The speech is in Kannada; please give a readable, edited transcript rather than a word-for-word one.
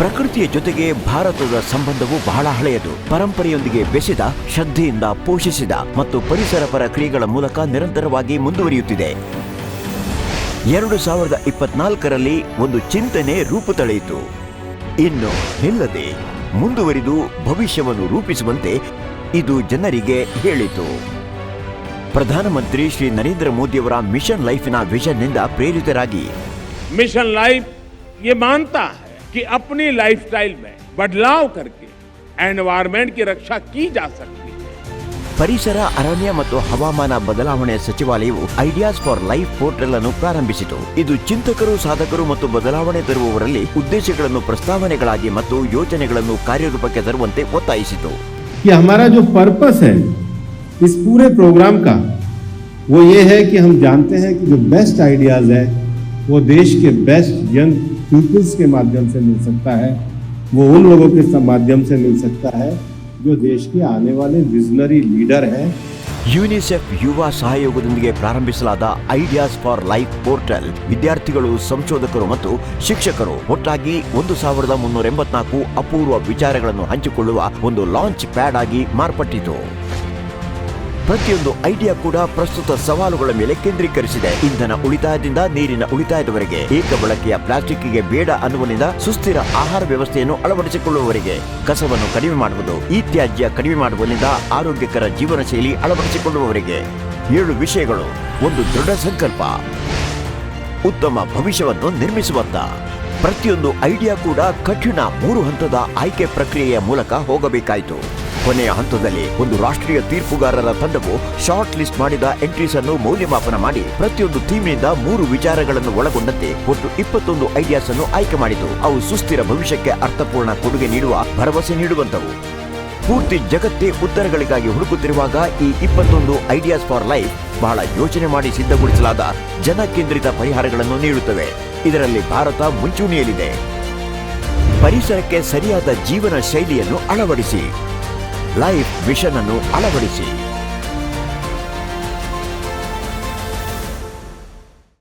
ಪ್ರಕೃತಿಯ ಜೊತೆಗೆ ಭಾರತದ ಸಂಬಂಧವು ಬಹಳ ಹಳೆಯದು. ಪರಂಪರೆಯೊಂದಿಗೆ ಬೆಸೆದ, ಶ್ರದ್ಧೆಯಿಂದ ಪೋಷಿಸಿದ ಮತ್ತು ಪರಿಸರ ಪರ ಕ್ರಿಯೆಗಳ ಮೂಲಕ ನಿರಂತರವಾಗಿ ಮುಂದುವರಿಯುತ್ತಿದೆ. 2024ರಲ್ಲಿ ಒಂದು ಚಿಂತನೆ ರೂಪು ತಳೆಯಿತು. ಇನ್ನು ನಿಲ್ಲದೆ ಮುಂದುವರಿದು ಭವಿಷ್ಯವನ್ನು ರೂಪಿಸುವಂತೆ ಇದು ಜನರಿಗೆ ಹೇಳಿತು. ಪ್ರಧಾನಮಂತ್ರಿ ಶ್ರೀ ನರೇಂದ್ರ ಮೋದಿಯವರ ಮಿಷನ್ ಲೈಫಿನ ವಿಷನ್ನಿಂದ ಪ್ರೇರಿತರಾಗಿ मिशन लाइफ ये मानता है कि अपनी लाइफस्टाइल में बदलाव करके एनवायरमेंट की रक्षा की जा सकती है. ಪರಿಸರ, ಅರಣ್ಯ ಮತ್ತು ಹವಾಮಾನ ಬದಲಾವಣೆ ಸಚಿವಾಲಯವು ಐಡಿಯಾಸ್ ಫಾರ್ ಲೈಫ್ ಪೋರ್ಟಲ್ ಅನ್ನು ಪ್ರಾರಂಭಿಸಿತು. ಇದು ಚಿಂತಕರು, ಸಾಧಕರು ಮತ್ತು ಬದಲಾವಣೆ ತರುವವರಲ್ಲಿ ಉದ್ದೇಶಗಳನ್ನು ಪ್ರಸ್ತಾವನೆಗಳಾಗಿ ಮತ್ತು ಯೋಜನೆಗಳನ್ನು ಕಾರ್ಯರೂಪಕ್ಕೆ ತರುವಂತೆ ಒತ್ತಾಯಿಸಿತು. हमारा जो पर्पस है इस पूरे प्रोग्राम का वो ये है कि हम जानते हैं कि जो बेस्ट आइडियाज है वो देश के बेस्ट यंग पीपल्स के माध्यम से मिल सकता है. वो उन लोगों के माध्यम से मिल सकता है जो देश के आने वाले विजनरी लीडर हैं. ಯುನಿಸೆಫ್ ಯುವ ಸಹಯೋಗದೊಂದಿಗೆ ಪ್ರಾರಂಭಿಸಲಾದ ಐಡಿಯಾಸ್ ಫಾರ್ ಲೈಫ್ ಪೋರ್ಟಲ್ ವಿದ್ಯಾರ್ಥಿಗಳು, ಸಂಶೋಧಕರು ಮತ್ತು ಶಿಕ್ಷಕರು ಒಟ್ಟಾಗಿ 1384 ಅಪೂರ್ವ ವಿಚಾರಗಳನ್ನು ಹಂಚಿಕೊಳ್ಳುವ ಒಂದು ಲಾಂಚ್ ಪ್ಯಾಡ್ ಆಗಿ ಮಾರ್ಪಟ್ಟಿತು. ಪ್ರತಿಯೊಂದು ಐಡಿಯಾ ಕೂಡ ಪ್ರಸ್ತುತ ಸವಾಲುಗಳ ಮೇಲೆ ಕೇಂದ್ರೀಕರಿಸಿದೆ. ಇಂಧನ ಉಳಿತಾಯದಿಂದ ನೀರಿನ ಉಳಿತಾಯದವರೆಗೆ, ಏಕ ಬಳಕೆಯ ಪ್ಲಾಸ್ಟಿಕ್ಗೆ ಬೇಡ ಅನ್ನುವನಿಂದ ಸುಸ್ಥಿರ ಆಹಾರ ವ್ಯವಸ್ಥೆಯನ್ನು ಅಳವಡಿಸಿಕೊಳ್ಳುವವರೆಗೆ, ಕಸವನ್ನು ಕಡಿಮೆ ಮಾಡುವುದು, ಈ ತ್ಯಾಜ್ಯ ಕಡಿಮೆ ಮಾಡುವುದರಿಂದ ಆರೋಗ್ಯಕರ ಜೀವನ ಶೈಲಿ ಅಳವಡಿಸಿಕೊಳ್ಳುವವರೆಗೆ. 7 ವಿಷಯಗಳು, ಒಂದು ದೃಢ ಸಂಕಲ್ಪ, ಉತ್ತಮ ಭವಿಷ್ಯವನ್ನು ನಿರ್ಮಿಸುವತ್ತ. ಪ್ರತಿಯೊಂದು ಐಡಿಯಾ ಕೂಡ ಕಠಿಣ 3 ಹಂತದ ಆಯ್ಕೆ ಪ್ರಕ್ರಿಯೆಯ ಮೂಲಕ ಹೋಗಬೇಕಾಯಿತು. ಕೊನೆಯ ಹಂತದಲ್ಲಿ ಒಂದು ರಾಷ್ಟ್ರೀಯ ತೀರ್ಪುಗಾರರ ತಂಡವು ಶಾರ್ಟ್ ಲಿಸ್ಟ್ ಮಾಡಿದ ಎಂಟ್ರೀಸ್ ಅನ್ನು ಮೌಲ್ಯಮಾಪನ ಮಾಡಿ ಪ್ರತಿಯೊಂದು ಥೀಮ್ನಿಂದ 3 ವಿಚಾರಗಳನ್ನು ಒಳಗೊಂಡಂತೆ ಒಟ್ಟು 21 ಐಡಿಯಾಸ್ ಅನ್ನು ಆಯ್ಕೆ ಮಾಡಿತು. ಅವು ಸುಸ್ಥಿರ ಭವಿಷ್ಯಕ್ಕೆ ಅರ್ಥಪೂರ್ಣ ಕೊಡುಗೆ ನೀಡುವ ಭರವಸೆ ನೀಡುವಂತವು. ಪೂರ್ತಿ ಜಗತ್ತೇ ಉತ್ತರಗಳಿಗಾಗಿ ಹುಡುಕುತ್ತಿರುವಾಗ ಈ 21 ಐಡಿಯಾಸ್ ಫಾರ್ ಲೈಫ್ ಬಹಳ ಯೋಚನೆ ಮಾಡಿ ಸಿದ್ಧಗೊಳಿಸಲಾದ ಜನಕೇಂದ್ರಿತ ಪರಿಹಾರಗಳನ್ನು ನೀಡುತ್ತವೆ. ಇದರಲ್ಲಿ ಭಾರತ ಮುಂಚೂಣಿಯಲ್ಲಿದೆ. ಪರಿಸರಕ್ಕೆ ಸರಿಯಾದ ಜೀವನ ಶೈಲಿಯನ್ನು ಅಳವಡಿಸಿ, ಲೈಫ್ ಮಿಷನ್ ಅನ್ನು ಅಳವಡಿಸಿ.